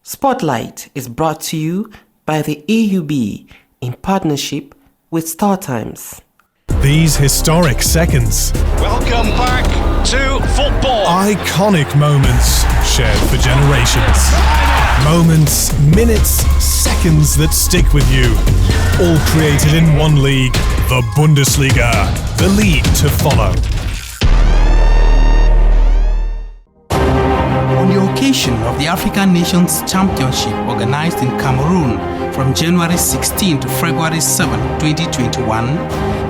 Spotlight is brought to you by the AUB in partnership with StarTimes. These historic seconds. Welcome back to football. Iconic moments shared for generations. Moments, minutes, seconds that stick with you. All created in one league, the Bundesliga, the league to follow. On the occasion of the African Nations Championship organized in Cameroon from January 16 to February 7, 2021,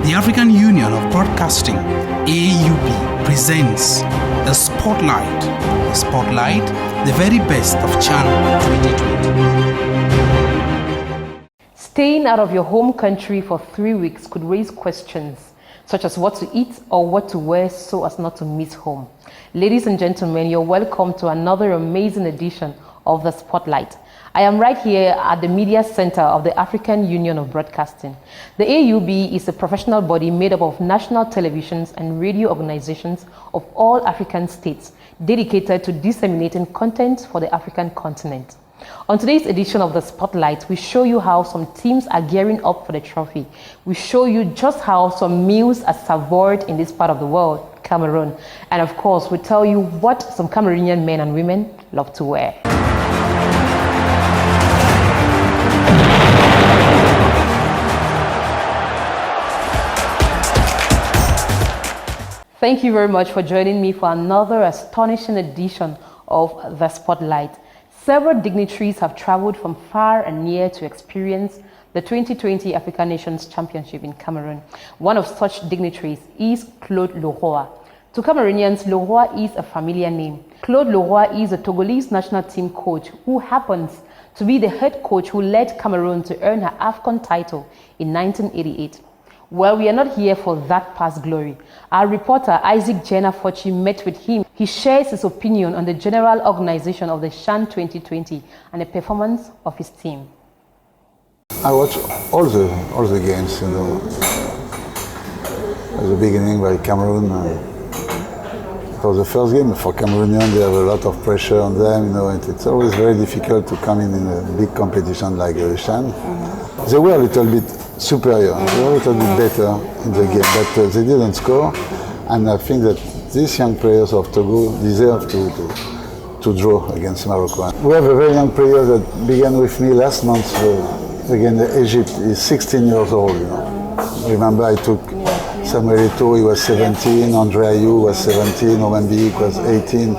the African Union of Broadcasting, AUB, presents the Spotlight. The Spotlight, the very best of Channel 2020. Staying out of your home country for 3 weeks could raise questions such as what to eat or what to wear so as not to miss home. Ladies and gentlemen, you're welcome to another amazing edition of The Spotlight. I am right here at the Media Center of the African Union of Broadcasting. The AUB is a professional body made up of national televisions and radio organizations of all African states dedicated to disseminating content for the African continent. On today's edition of The Spotlight, we show you how some teams are gearing up for the trophy. We show you just how some meals are savored in this part of the world, Cameroon. And of course, we tell you what some Cameroonian men and women love to wear. Thank you very much for joining me for another astonishing edition of The Spotlight. Several dignitaries have traveled from far and near to experience the 2020 African Nations Championship in Cameroon. One of such dignitaries is Claude Leroy. To Cameroonians, Leroy is a familiar name. Claude Leroy is a Togolese national team coach who happens to be the head coach who led Cameroon to earn her AFCON title in 1988. Well, we are not here for that past glory. Our reporter Isaac Jenna Fochi met with him. He shares his opinion on the general organization of the CHAN 2020 and the performance of his team. I watch all the games, you know. At the beginning by Cameroon. For the first game, for Cameroonians, they have a lot of pressure on them, you know, and it's always very difficult to come in a big competition like the CHAN. They were a little bit superior, they were a little bit better in the game, but they didn't score, and I think that these young players of Togo deserve to draw against Morocco. We have a very young player that began with me last month against Egypt. He's 16 years old, you know. Remember, I took Samuel Eto'o, he was 17, Andre Ayew was 17, Owen Biik was 18.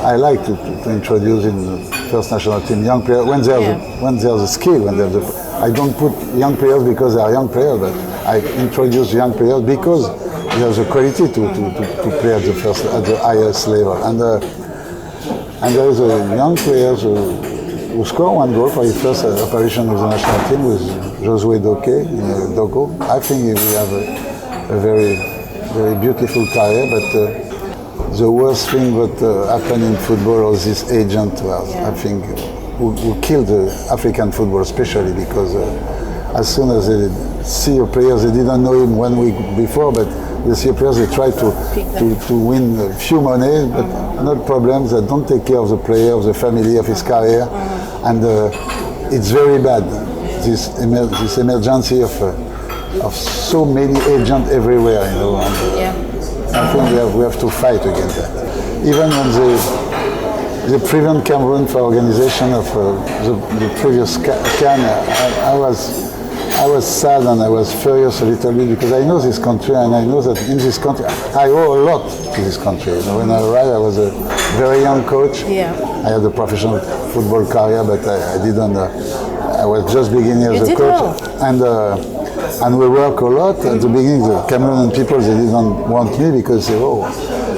I like to introduce in the first national team young players when there's a skill, when there's I don't put young players because they are young players, but I introduce young players because there's a quality to play at the highest level. And there is a young players who scored one goal for his first operation with the national team with Josué Dogo. I think we have a very, very beautiful career, but the worst thing that happened in football was this agent was, I think, who killed African football, especially because as soon as they see a player, they didn't know him 1 week before, but they see a player, they try to win a few money, but not problems. They don't take care of the player, of the family, of his career, and it's very bad. This emergency of so many agents everywhere, you know. I think we have to fight against that. Even when they prevent Cameroon for organization of the previous CAN, I was sad and I was furious a little bit because I know this country and I know that in this country I owe a lot to this country. You know, when I arrived, I was a very young coach. I had a professional football career, but I didn't. I was just beginning as a coach, and we work a lot. At the beginning, the Cameroonian people, they didn't want me because they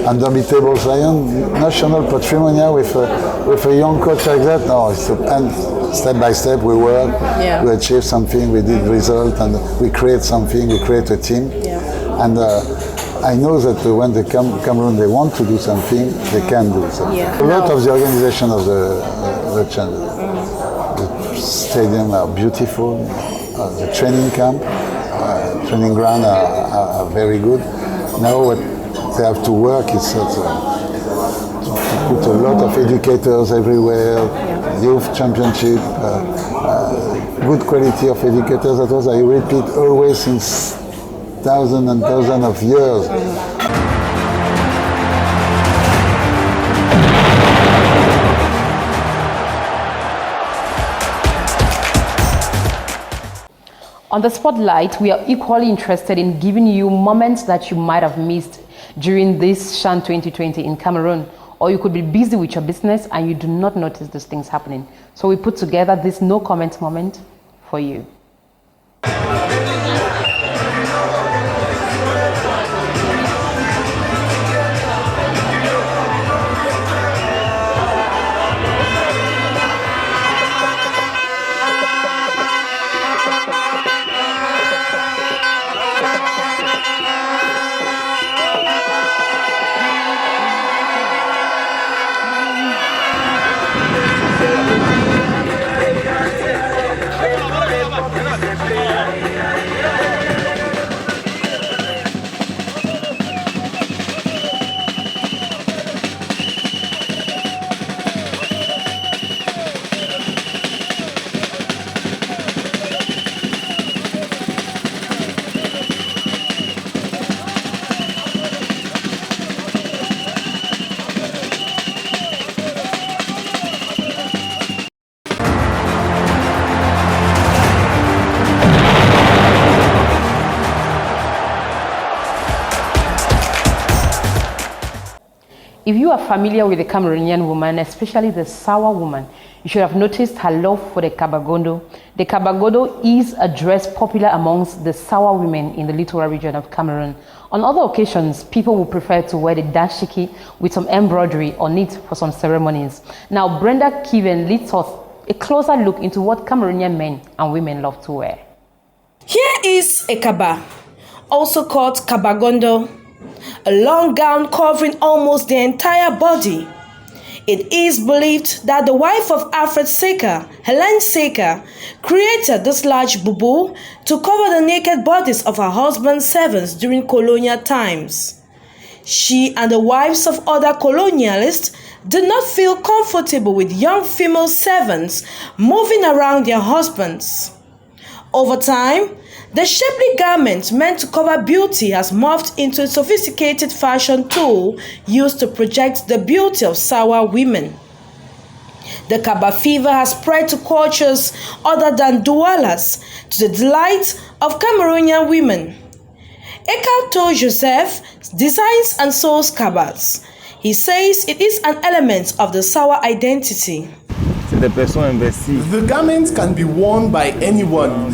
undomitable Zion, national patrimonial with a young coach like that. No, and step by step we work, we achieve something, we did result, and we create something, we create a team. And I know that when they come Cameroon, they want to do something, they can do something. A lot of the organization of the CHAN, the stadium are beautiful, the training camp, training ground are very good. Now what they have to work is that put a lot of educators everywhere, youth championship, good quality of educators. That was, I repeat, always since thousands and thousands of years. On the Spotlight, we are equally interested in giving you moments that you might have missed during this CHAN 2020 in Cameroon, or you could be busy with your business and you do not notice these things happening. So we put together this no comment moment for you. If you are familiar with the Cameroonian woman, especially the Sawa woman, you should have noticed her love for the kabagondo. The kabagondo is a dress popular amongst the Sawa women in the littoral region of Cameroon. On other occasions, people will prefer to wear the dashiki with some embroidery on it for some ceremonies. Now, Brenda Kiven leads us a closer look into what Cameroonian men and women love to wear. Here is a kaba, also called kabagondo, a long gown covering almost the entire body. It is believed that the wife of Alfred Seker, Helen Seker, created this large bubu to cover the naked bodies of her husband's servants during colonial times. She and the wives of other colonialists did not feel comfortable with young female servants moving around their husbands. Over time, the shapely garment meant to cover beauty has morphed into a sophisticated fashion tool used to project the beauty of Sawa women. The kaba fever has spread to cultures other than Doualas, to the delight of Cameroonian women. Ekato Joseph designs and sews kabas. He says it is an element of the Sawa identity. The garments can be worn by anyone,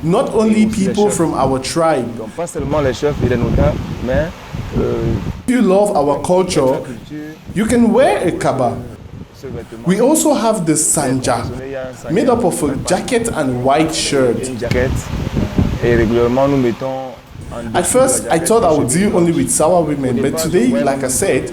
not only people from our tribe. If you love our culture, you can wear a kaba. We also have the sanja, made up of a jacket and white shirt. At first, I thought I would deal only with Sawa women, but today, like I said,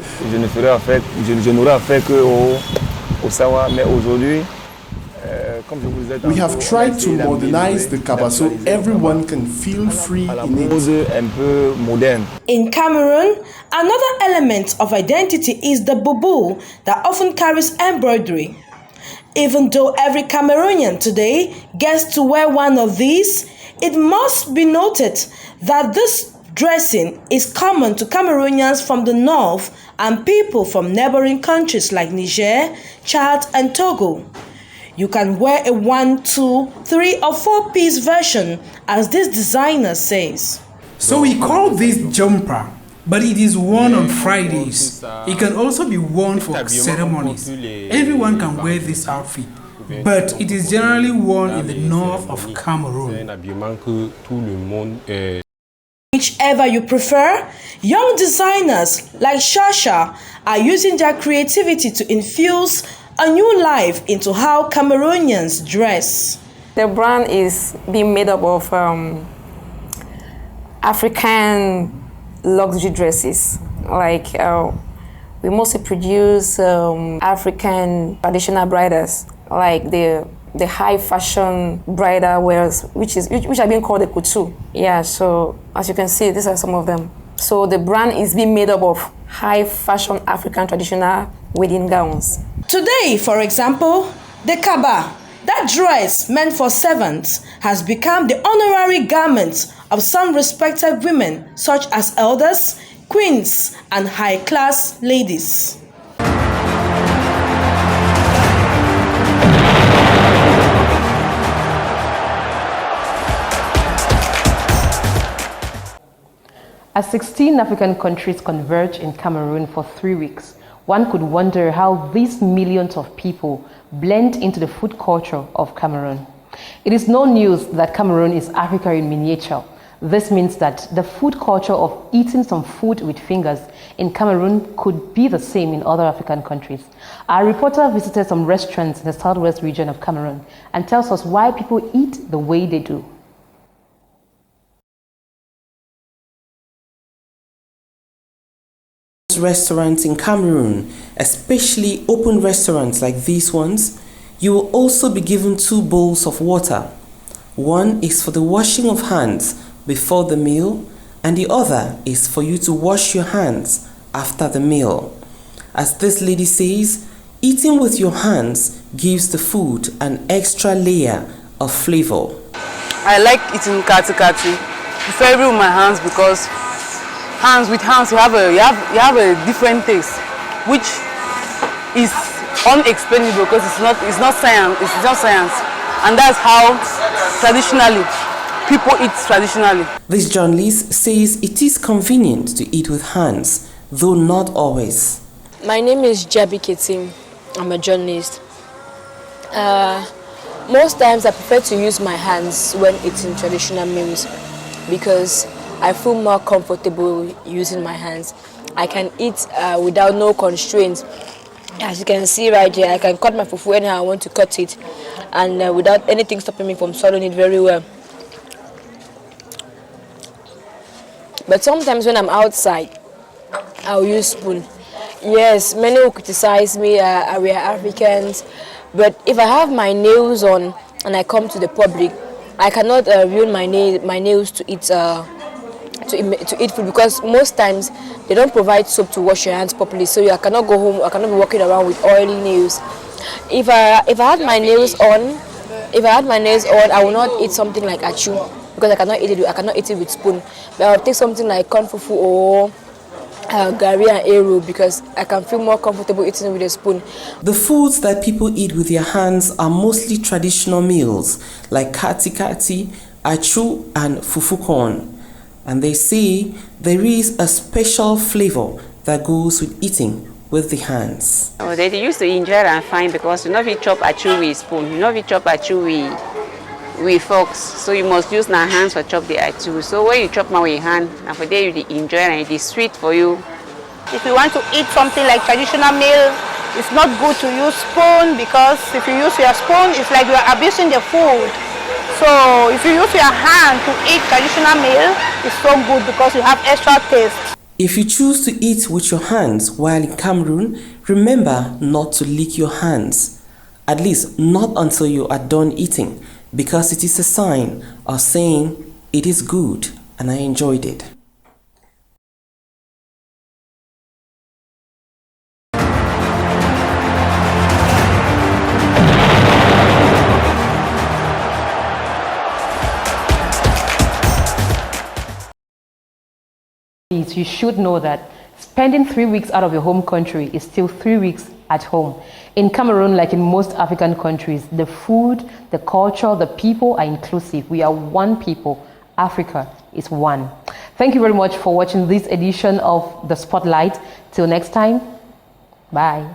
we have tried to modernize the kaba so everyone can feel free in it. In Cameroon, another element of identity is the bubu that often carries embroidery. Even though every Cameroonian today gets to wear one of these, it must be noted that this dressing is common to Cameroonians from the north and people from neighboring countries like Niger, Chad, and Togo. You can wear a 1, 2, 3, or 4-piece version, as this designer says. So we call this jumper, but it is worn on Fridays. It can also be worn for ceremonies. Everyone can wear this outfit, but it is generally worn in the north of Cameroon. Whichever you prefer, young designers like Shasha are using their creativity to infuse a new life into how Cameroonians dress. The brand is being made up of African luxury dresses. Like we mostly produce African traditional bridals, like the high fashion bridal wears, which are being called the couture. Yeah, so as you can see, these are some of them. So the brand is being made up of high fashion African traditional wedding gowns. Today, for example, the kaba, that dress meant for servants, has become the honorary garment of some respected women, such as elders, queens, and high-class ladies. As 16 African countries converge in Cameroon for 3 weeks, one could wonder how these millions of people blend into the food culture of Cameroon. It is no news that Cameroon is Africa in miniature. This means that the food culture of eating some food with fingers in Cameroon could be the same in other African countries. Our reporter visited some restaurants in the southwest region of Cameroon and tells us why people eat the way they do. Restaurants in Cameroon, especially open restaurants like these ones, you will also be given 2 bowls of water. One is for the washing of hands before the meal, and the other is for you to wash your hands after the meal. As this lady says, eating with your hands gives the food an extra layer of flavor. I like eating kati kati, preferably with my hands, because with hands you have a different taste, which is unexplainable because it's not science, and that's how traditionally people eat traditionally. This journalist says it is convenient to eat with hands, though not always. My name is Jabi Ketim. I'm a journalist. Most times I prefer to use my hands when eating traditional meals because I feel more comfortable using my hands. I can eat without no constraints. As you can see right here, I can cut my fufu anyhow I want to cut it, and without anything stopping me from swallowing it very well. But sometimes when I'm outside, I'll use spoon. Yes, many will criticize me, we are Africans, but if I have my nails on and I come to the public, I cannot ruin my nails to eat food, because most times they don't provide soap to wash your hands properly, so I cannot go home, I cannot be walking around with oily nails. If I had my nails on, I will not eat something like achu, because I cannot eat it with spoon. But I'll take something like corn fufu or gari and eru, because I can feel more comfortable eating it with a spoon. The foods that people eat with their hands are mostly traditional meals like kati kati, achu and fufu corn. And they say there is a special flavor that goes with eating with the hands. Oh, they used to enjoy it and fine, because you know if you chop achu with spoon, you know if you chop achu with forks, so you must use your hands for chop the achu. So when you chop my with your hand, and for there you enjoy it and it is sweet for you. If you want to eat something like traditional meal, it's not good to use spoon, because if you use your spoon, it's like you are abusing the food. So if you use your hand to eat traditional meal, it's so good because you have extra taste. If you choose to eat with your hands while in Cameroon, remember not to lick your hands. At least not until you are done eating, because it is a sign of saying it is good and I enjoyed it. You should know that spending 3 weeks out of your home country is still 3 weeks at home. In Cameroon, like in most African countries, the food, the culture, the people are inclusive. We are one people. Africa is one. Thank you very much for watching this edition of The Spotlight. Till next time, bye.